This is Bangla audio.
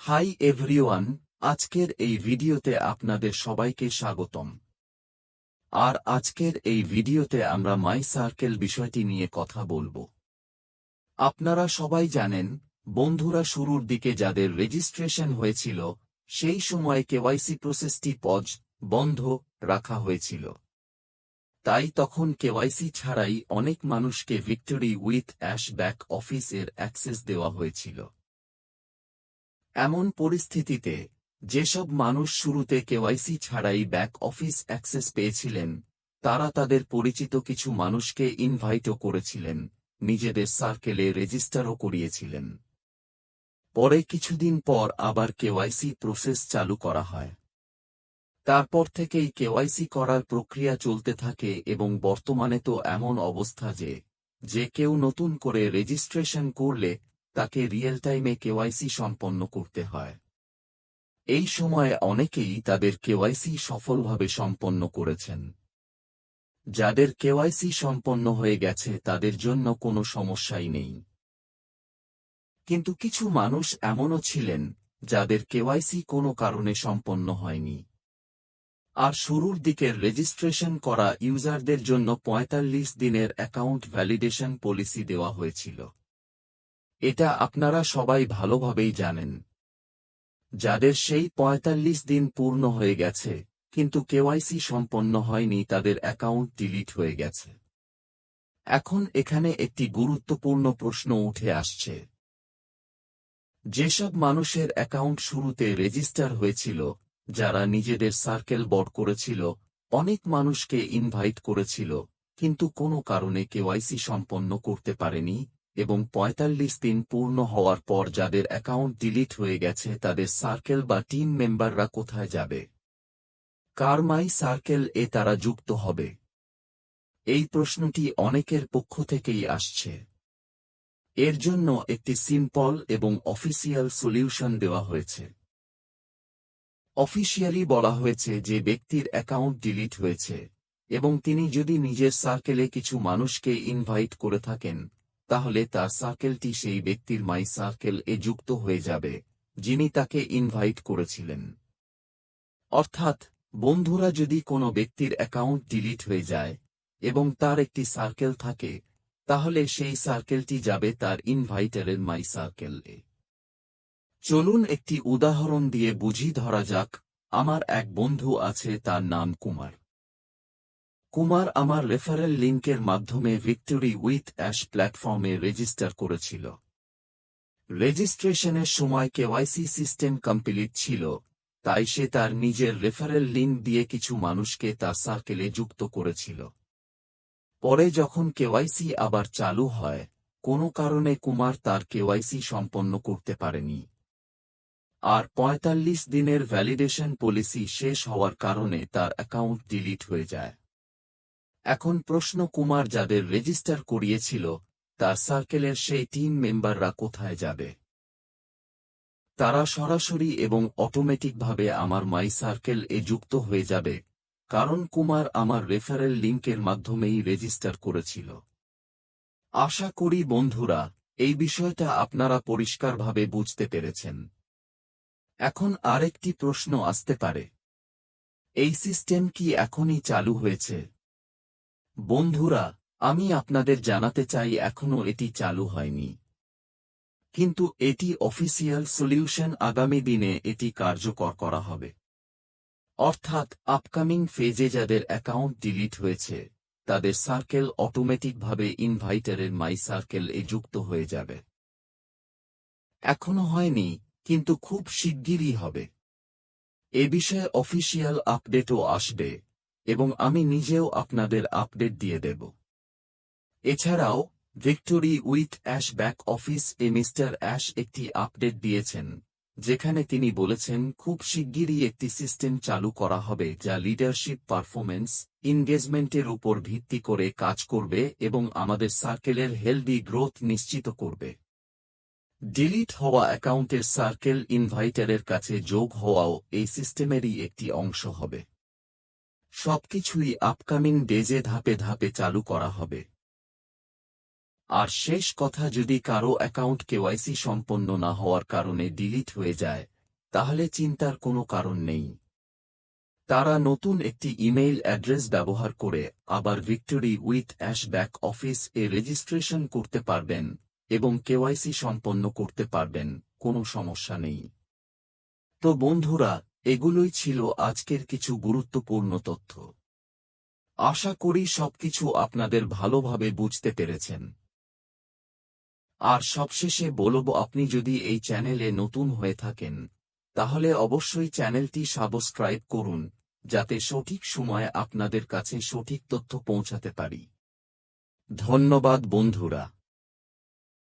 হাই এভরিওয়ান, আজকের এই ভিডিওতে আপনাদের সবাইকে স্বাগতম। আর আজকের এই ভিডিওতে আমরা মাই সার্কেল বিষয়টি নিয়ে কথা বলবো। আপনারা সবাই জানেন, বন্ধুরা, শুরুর দিকে যাদের রেজিস্ট্রেশন হয়েছিল সেই সময় কেওয়াইসি প্রসেসটি বন্ধ রাখা হয়েছিল। তাই তখন কেওয়াইসি ছাড়াই অনেক মানুষকে victory with ash back office এর অ্যাক্সেস দেওয়া হয়েছিল। এমন পরিস্থিতিতে যেসব মানুষ শুরুতে কেওয়াইসি ছাড়াই ব্যাক অফিস অ্যাক্সেস পেয়েছিলেন, তারা তাদের পরিচিত কিছু মানুষকে ইনভাইটও করেছিলেন, নিজেদের সার্কেলে রেজিস্টারও করিয়েছিলেন। পরে কিছুদিন পর আবার কেওয়াইসি প্রসেস চালু করা হয়। তারপর থেকেই কেওয়াইসি করার প্রক্রিয়া চলতে থাকে এবং বর্তমানে তো এমন অবস্থা যে কেউ নতুন করে রেজিস্ট্রেশন করলে তাকে রিয়েল টাইমে কেওয়াইসি সম্পন্ন করতে হয়। এই সময়ে অনেকেই তাদের কেওয়াইসি সফলভাবে সম্পন্ন করেছেন। যাদের কেওয়াইসি সম্পন্ন হয়ে গেছে তাদের জন্য কোনো সমস্যাই নেই। কিন্তু কিছু মানুষ এমনও ছিলেন যাদের কেওয়াইসি কোনো কারণে সম্পন্ন হয়নি। আর শুরুর দিকের রেজিস্ট্রেশন করা ইউজারদের জন্য ৪৫ দিনের অ্যাকাউন্ট ভ্যালিডেশন পলিসি দেওয়া হয়েছিল। এটা আপনারা সবাই ভালোভাবেই জানেন। যাদের সেই ৪৫ দিন পূর্ণ হয়ে গেছে কিন্তু কেওয়াইসি সম্পন্ন হয়নি, তাদের অ্যাকাউন্ট ডিলিট হয়ে গেছে। এখন এখানে একটি গুরুত্বপূর্ণ প্রশ্ন উঠে আসছে। যেসব মানুষের অ্যাকাউন্ট শুরুতে রেজিস্টার হয়েছিল, যারা নিজেদের সার্কেল বড় করেছিল, অনেক মানুষকে ইনভাইট করেছিল, কিন্তু কোনো কারণে কেওয়াইসি সম্পন্ন করতে পারেনি, এবং ৪৫ দিন পূর্ণ হওয়ার পর যাদের অ্যাকাউন্ট ডিলিট হয়ে গেছে তাদের সার্কেল বা টিম মেম্বাররা কোথায় যাবে? কার মাই সার্কেল এ তারা যুক্ত হবে? এই প্রশ্নটি অনেকের পক্ষ থেকেই আসছে। এর জন্য একটি সিম্পল এবং অফিসিয়াল সলিউশন দেওয়া হয়েছে। অফিসিয়ালি বলা হয়েছে যে ব্যক্তির অ্যাকাউন্ট ডিলিট হয়েছে এবং তিনি যদি নিজের সার্কেলে কিছু মানুষকে ইনভাইট করে থাকেন, তাহলে তার সার্কেলটি সেই ব্যক্তির মাই সার্কেল এ যুক্ত হয়ে যাবে যিনি তাকে ইনভাইট করেছিলেন। অর্থাৎ বন্ধুরা, যদি কোনো ব্যক্তির অ্যাকাউন্ট ডিলিট হয়ে যায় এবং তার একটি সার্কেল থাকে, তাহলে সেই সার্কেলটি যাবে তার ইনভাইটারের মাই সার্কেল এ। চলুন একটি উদাহরণ দিয়ে বুঝি ধরা যাক। আমার এক বন্ধু আছে, তার নাম কুমার। কুমার আমার রেফারেল লিঙ্কের মাধ্যমে ভিক্টোরি উইথ অ্যাশ প্ল্যাটফর্মে রেজিস্টার করেছিল। রেজিস্ট্রেশনের সময় কেওয়াইসি সিস্টেম কমপ্লিট ছিল, তাই সে তার নিজের রেফারেল লিঙ্ক দিয়ে কিছু মানুষকে তার সার্কেলে যুক্ত করেছিল। পরে যখন কেওয়াইসি আবার চালু হয়, কোনো কারণে কুমার তার কেওয়াইসি সম্পন্ন করতে পারেনি। আর ৪৫ দিনের ভ্যালিডেশন পলিসি শেষ হওয়ার কারণে তার অ্যাকাউন্ট ডিলিট হয়ে যায়। এখন প্রশ্ন, কুমার যাদের রেজিস্টার করিয়েছিল তার সার্কেলের সেই টিম মেম্বাররা কোথায় যাবে? তারা সরাসরি এবং অটোমেটিকভাবে আমার মাই সার্কেল এ যুক্ত হয়ে যাবে, কারণ কুমার আমার রেফারেল লিঙ্কের মাধ্যমেই রেজিস্টার করেছিল। আশা করি বন্ধুরা, এই বিষয়টা আপনারা পরিষ্কারভাবে বুঝতে পেরেছেন। এখন আরেকটি প্রশ্ন আসতে পারে, এই সিস্টেম কি এখনই চালু হয়েছে? বন্ধুরা, আমি আপনাদের জানাতে চাই এখনও এটি চালু হয়নি। কিন্তু এটি অফিসিয়াল সলিউশন, আগামী দিনে এটি কার্যকর করা হবে। অর্থাৎ আপকামিং ফেজে যাদের অ্যাকাউন্ট ডিলিট হয়েছে তাদের সার্কেল অটোমেটিকভাবে ইনভাইটারের মাই সার্কেল এ যুক্ত হয়ে যাবে। এখনো হয়নি, কিন্তু খুব শিগগিরই হবে। এ বিষয়ে অফিসিয়াল আপডেটও আসবে এবং আমি নিজেও আপনাদের আপডেট দিয়ে দেব। এছাড়াও victory with ash back office A mister ash একটি আপডেট দিয়েছেন, যেখানে তিনি বলেছেন খুব শিগগিরই একটি সিস্টেম চালু করা হবে যা লিডারশিপ পারফরম্যান্স এনগেজমেন্টের উপর ভিত্তি করে কাজ করবে এবং আমাদের সার্কেলের হেলদি গ্রোথ নিশ্চিত করবে। ডিলিট হওয়া অ্যাকাউন্টের সার্কেল ইনভাইটারের কাছে যোগ হওয়াও এই সিস্টেমেরই একটি অংশ হবে। সবকিছুই আপকামিং ডেজে ধাপে ধাপে চালু করা হবে। আর শেষ কথা, যদি কারো অ্যাকাউন্ট কেওয়াইসি সম্পন্ন না হওয়ার কারণে ডিলিট হয়ে যায়, তাহলে চিন্তার কোনো কারণ নেই। তারা নতুন একটি ইমেইল অ্যাড্রেস ব্যবহার করে আবার victory with ash back office A registration করতে পারবেন এবং কেওয়াইসি সম্পন্ন করতে পারবেন, কোনো সমস্যা নেই। তো বন্ধুরা, এগুলোই ছিল আজকের কিছু গুরুত্বপূর্ণ তথ্য। আশা করি সবকিছু আপনাদের ভালোভাবে বুঝতে পেরেছেন। আর সবশেষে বলবো, আপনি যদি এই চ্যানেলে নতুন হয়ে থাকেন তাহলে অবশ্যই চ্যানেলটি সাবস্ক্রাইব করুন, যাতে সঠিক সময়ে আপনাদের কাছে সঠিক তথ্য পৌঁছাতে পারি। ধন্যবাদ বন্ধুরা।